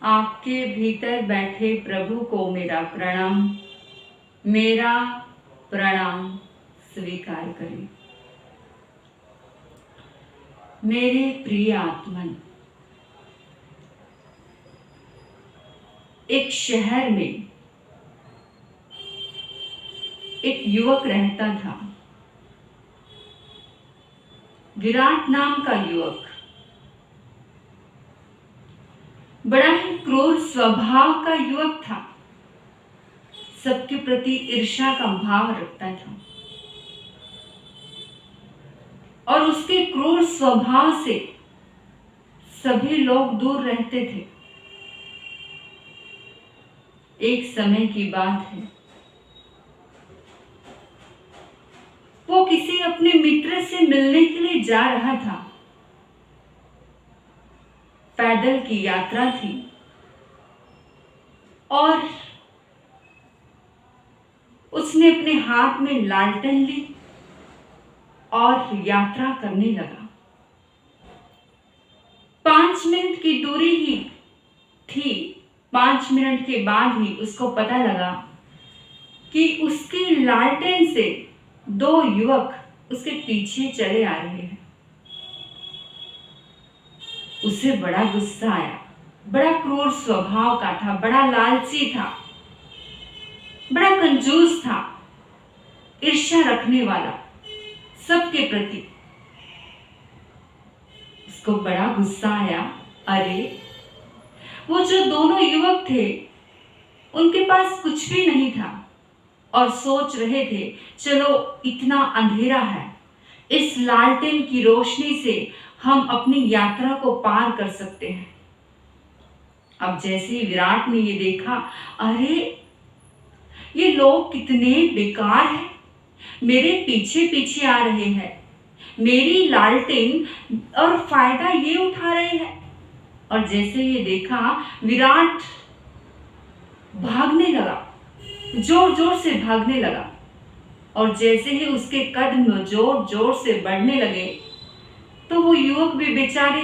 आपके भीतर बैठे प्रभु को मेरा प्रणाम स्वीकार करें। मेरे प्रिय आत्मन, एक शहर में एक युवक रहता था, विराट नाम का युवक। बड़ा ही क्रूर स्वभाव का युवक था, सबके प्रति ईर्ष्या का भाव रखता था और उसके क्रूर स्वभाव से सभी लोग दूर रहते थे। एक समय की बात है, वो किसी अपने मित्र से मिलने के लिए जा रहा था। पैदल की यात्रा थी और उसने अपने हाथ में लालटेन ली और यात्रा करने लगा। 5 मिनट की दूरी ही थी। 5 मिनट के बाद ही उसको पता लगा कि उसके लालटेन से 2 युवक उसके पीछे चले आ रहे हैं। उसे बड़ा गुस्सा आया। बड़ा क्रूर स्वभाव का था, बड़ा लालची था, बड़ा कंजूस था, ईर्ष्या रखने वाला सबके प्रति। उसको बड़ा गुस्सा आया। अरे, वो जो दोनों युवक थे उनके पास कुछ भी नहीं था और सोच रहे थे चलो इतना अंधेरा है, इस लालटेन की रोशनी से हम अपनी यात्रा को पार कर सकते हैं। अब जैसे ही विराट ने ये देखा, अरे ये लोग कितने बेकार हैं, मेरे पीछे पीछे आ रहे हैं, मेरी लालटेन और फायदा ये उठा रहे हैं। और जैसे ये देखा, विराट भागने लगा, जोर जोर से भागने लगा और जैसे ही उसके कदम जोर जोर से बढ़ने लगे तो वो युवक भी बेचारे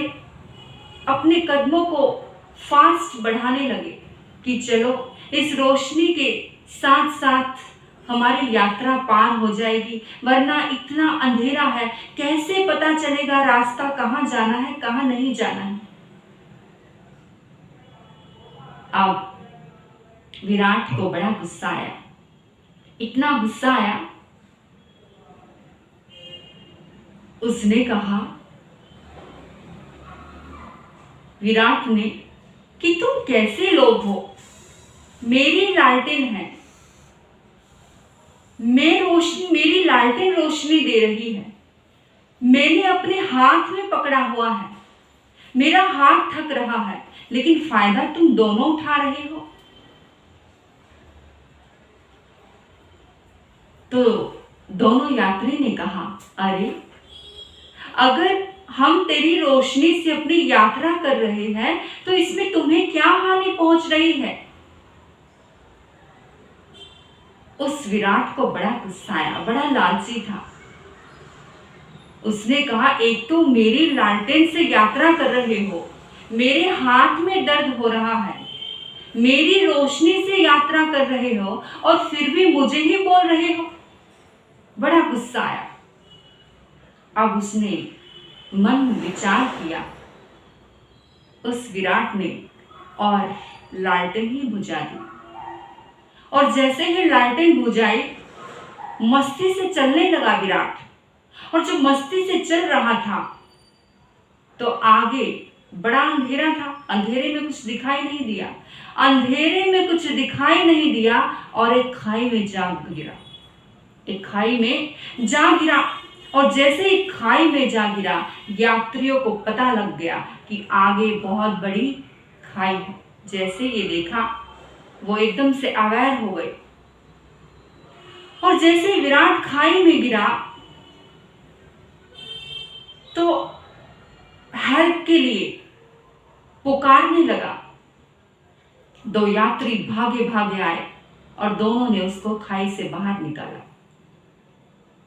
अपने कदमों को फास्ट बढ़ाने लगे कि चलो इस रोशनी के साथ साथ हमारी यात्रा पार हो जाएगी, वरना इतना अंधेरा है, कैसे पता चलेगा रास्ता कहाँ जाना है कहाँ नहीं जाना है। अब विराट को बड़ा गुस्सा आया, इतना गुस्सा आया, उसने कहा विराट ने कि तुम कैसे लोग हो, मेरी लालटेन है, मेरी लालटेन रोशनी दे रही है, मैंने अपने हाथ में पकड़ा हुआ है, मेरा हाथ थक रहा है, लेकिन फायदा तुम दोनों उठा रहे हो। तो दोनों यात्री ने कहा, अरे अगर हम तेरी रोशनी से अपनी यात्रा कर रहे हैं तो इसमें तुम्हें क्या हानि पहुंच रही है। उस विराट को बड़ा गुस्सा आया, बड़ा लालची था। उसने कहा, एक तो मेरी लालटेन से यात्रा कर रहे हो, मेरे हाथ में दर्द हो रहा है, मेरी रोशनी से यात्रा कर रहे हो और फिर भी मुझे ही बोल रहे हो। बड़ा गुस्सा आया। अब उसने मन में विचार किया उस विराट ने और लालटेन ही बुझा दी। और जैसे ही लालटेन बुझाई, मस्ती से चलने लगा विराट। और जो मस्ती से चल रहा था तो आगे बड़ा अंधेरा था, अंधेरे में कुछ दिखाई नहीं दिया, अंधेरे में कुछ दिखाई नहीं दिया और एक खाई में जा गिरा, एक खाई में जा गिरा। और जैसे ही खाई में जा गिरा, यात्रियों को पता लग गया कि आगे बहुत बड़ी खाई है। जैसे ये देखा, वो एकदम से अवेयर हो गए और जैसे विराट खाई में गिरा तो हेल्प के लिए पुकारने लगा। 2 यात्री भागे भागे आए और दोनों ने उसको खाई से बाहर निकाला।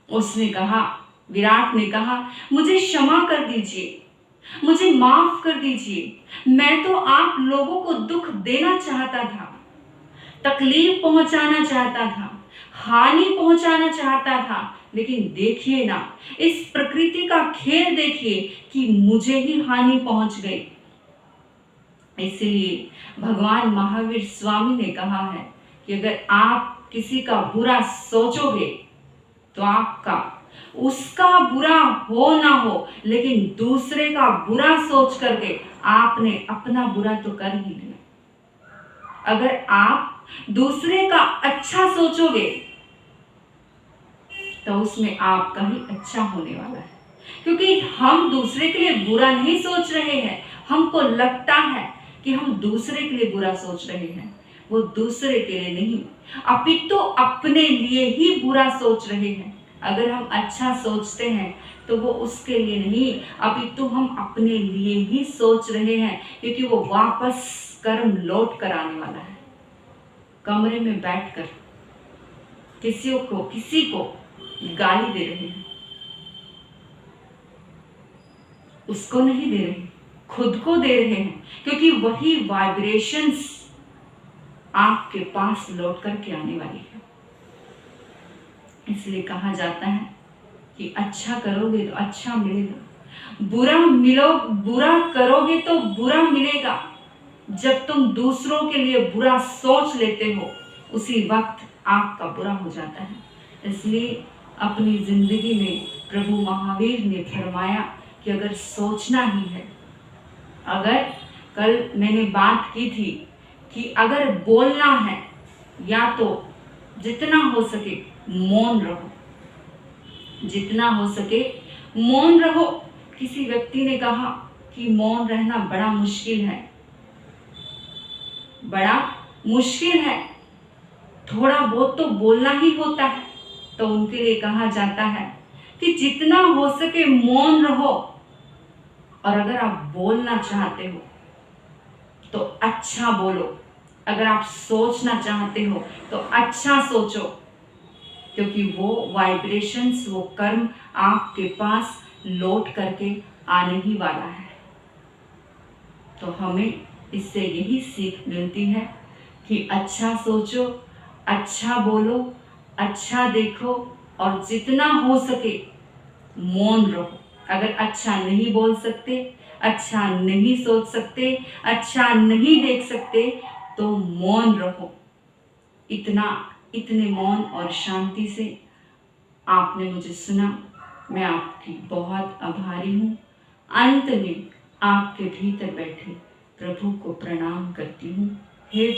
उसने कहा, विराट ने कहा, मुझे क्षमा कर दीजिए, मुझे माफ कर दीजिए। मैं तो आप लोगों को दुख देना चाहता था, तकलीफ पहुंचाना चाहता था, हानि पहुंचाना चाहता था, लेकिन देखिए ना, इस प्रकृति का खेल देखिए कि मुझे ही हानि पहुंच गई। इसलिए भगवान महावीर स्वामी ने कहा है कि अगर आप किसी का बुरा सोचोगे तो आपका उसका बुरा हो ना हो, लेकिन दूसरे का बुरा सोच करके आपने अपना बुरा तो कर ही लिया। अगर आप दूसरे का अच्छा सोचोगे तो उसमें आपका ही अच्छा होने वाला है, क्योंकि हम दूसरे के लिए बुरा नहीं सोच रहे हैं। हमको लगता है कि हम दूसरे के लिए बुरा सोच रहे हैं, वो दूसरे के लिए नहीं, अपितु अपने लिए ही बुरा सोच रहे हैं। अगर हम अच्छा सोचते हैं तो वो उसके लिए नहीं, अपितु हम अपने लिए ही सोच रहे हैं, क्योंकि वो वापस कर्म लौट कर आने वाला है। कमरे में बैठकर किसी को गाली दे रहे हैं, उसको नहीं दे रहे, खुद को दे रहे हैं, क्योंकि वही वाइब्रेशंस आपके पास लौट करके आने वाली है। इसलिए कहा जाता है कि अच्छा करोगे तो अच्छा मिलेगा, बुरा करोगे तो बुरा मिलेगा। जब तुम दूसरों के लिए बुरा सोच लेते हो, उसी वक्त आपका बुरा हो जाता है। इसलिए अपनी जिंदगी में प्रभु महावीर ने फरमाया कि अगर सोचना ही है, अगर कल मैंने बात की थी कि अगर बोलना है, या तो जितना हो सके मौन रहो, जितना हो सके मौन रहो। किसी व्यक्ति ने कहा कि मौन रहना बड़ा मुश्किल है, बड़ा मुश्किल है, थोड़ा बहुत तो बोलना ही होता है। तो उनके लिए कहा जाता है कि जितना हो सके मौन रहो, और अगर आप बोलना चाहते हो तो अच्छा बोलो, अगर आप सोचना चाहते हो तो अच्छा सोचो, क्योंकि वो वाइब्रेशंस, वो कर्म आपके पास लौट करके आने ही वाला है। तो हमें इससे यही सीख मिलती है कि अच्छा सोचो, अच्छा बोलो, अच्छा देखो, और जितना हो सके मौन रहो। अगर अच्छा नहीं बोल सकते, अच्छा नहीं सोच सकते, अच्छा नहीं देख सकते, तो मौन रहो। इतने मौन और शांति से आपने मुझे सुना, मैं आपकी बहुत आभारी हूँ। अंत में आपके भीतर बैठे प्रभु को प्रणाम करती हूँ। हे